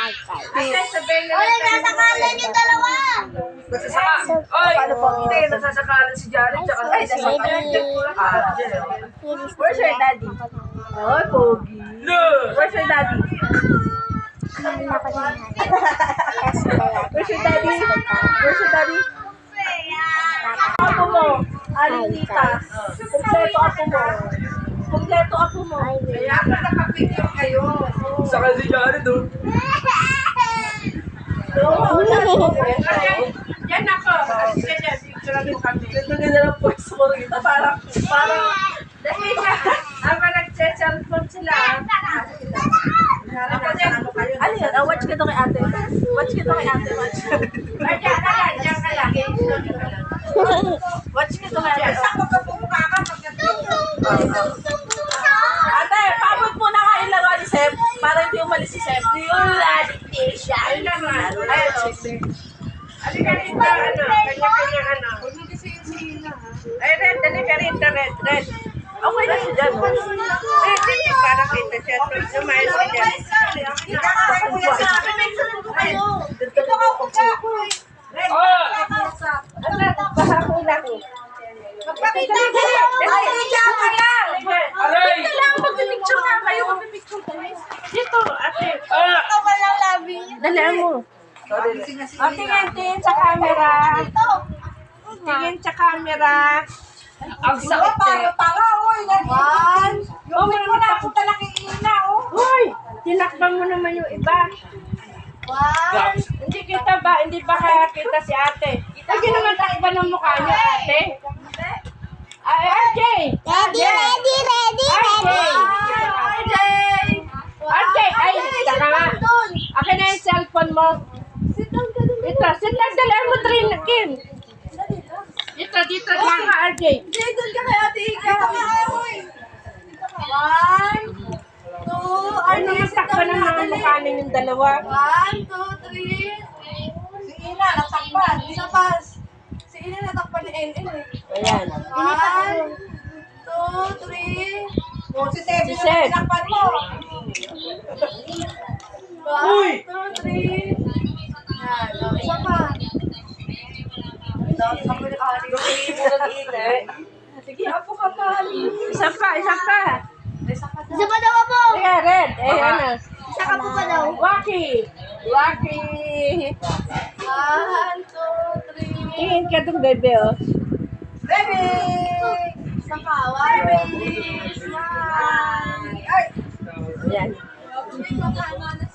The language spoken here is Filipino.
Ate, sabihin na Wala, nasakalan yung dalawa. Nagsasaka. Ay, Paano po? hindi, nagsasakalan si Jared. Tsaka, ay, nasasakalan. Where's your daddy? Oh, pogi. No! Where's your daddy? Where's your daddy? Where's your daddy? Apo mo. Alinita. Kompleto apo mo. Kompleto apo mo. Kaya pa nakapicture kayo. Saka si Jared, oh. Yan ako. Sige, picture mo kami. Ito ganda ng pwesto ko rin. Parang, Dahil nga, habang nag-cellphone sila, ano yun? Watch ka to kay ate. Watch ka to kay ate. Watch. diyan ka lang, diyan ka lang. Watch ka to kay ate. Saan magkapumuka ka Ate, paabot mo na kayo laro ni Seb. Para hindi umalis si Seb. Yung lalitation. Ayun na nga. Ayun, halika rin na, kanya-kanya, Ay, red, halika rin na, red. Okay na siya dyan. Hindi, para kita siya. Sumayos ka dyan. Ito ka kuka. Baha ko lang. Magpakita ka lang. Magpakita ka lang. Aray! Ito lang, magpipicture nga kayo. Magpipicture kayo. Dito, ate. Ito ka lang labi. Dali mo. O, tingin sa camera. Tingin sa camera. Ang sakit eh. One. Oh, may napunta lang kay Ina, oh. Hoy! Tinakban mo naman yung iba. One. Hindi ba kaya kita si ate? Lagi naman takban ng mukha niya, ate. Ay, RJ! Ready, ready, ready, RJ! RJ! Ay, saka nga. Akin na yung cellphone mo. Ito, sit down, dali mo, Trin, Kim. Dito lang ka, RJ. Doon ka kay Ate Ika. One, two, Ano yung takban ng mga mukha ninyong dalawa? One, two, three. Si Ina, natakpan. Isa pa. Si Ina natakpan ni NN eh. Ayan. One, two, three. Si Seb, Si Seb. natakpan mo. Uy! One, two, three. Yan, isa pa. Sige, apo ka pa. Isa pa. Isa pa daw po. Ayan, red. Ayan. Isa ka po pa daw. Waki. One, two, three. Tingin ka itong bebe, oh. Baby! Isa pa. One, baby. Smile. Ay! Ayan. Hindi ko kaya na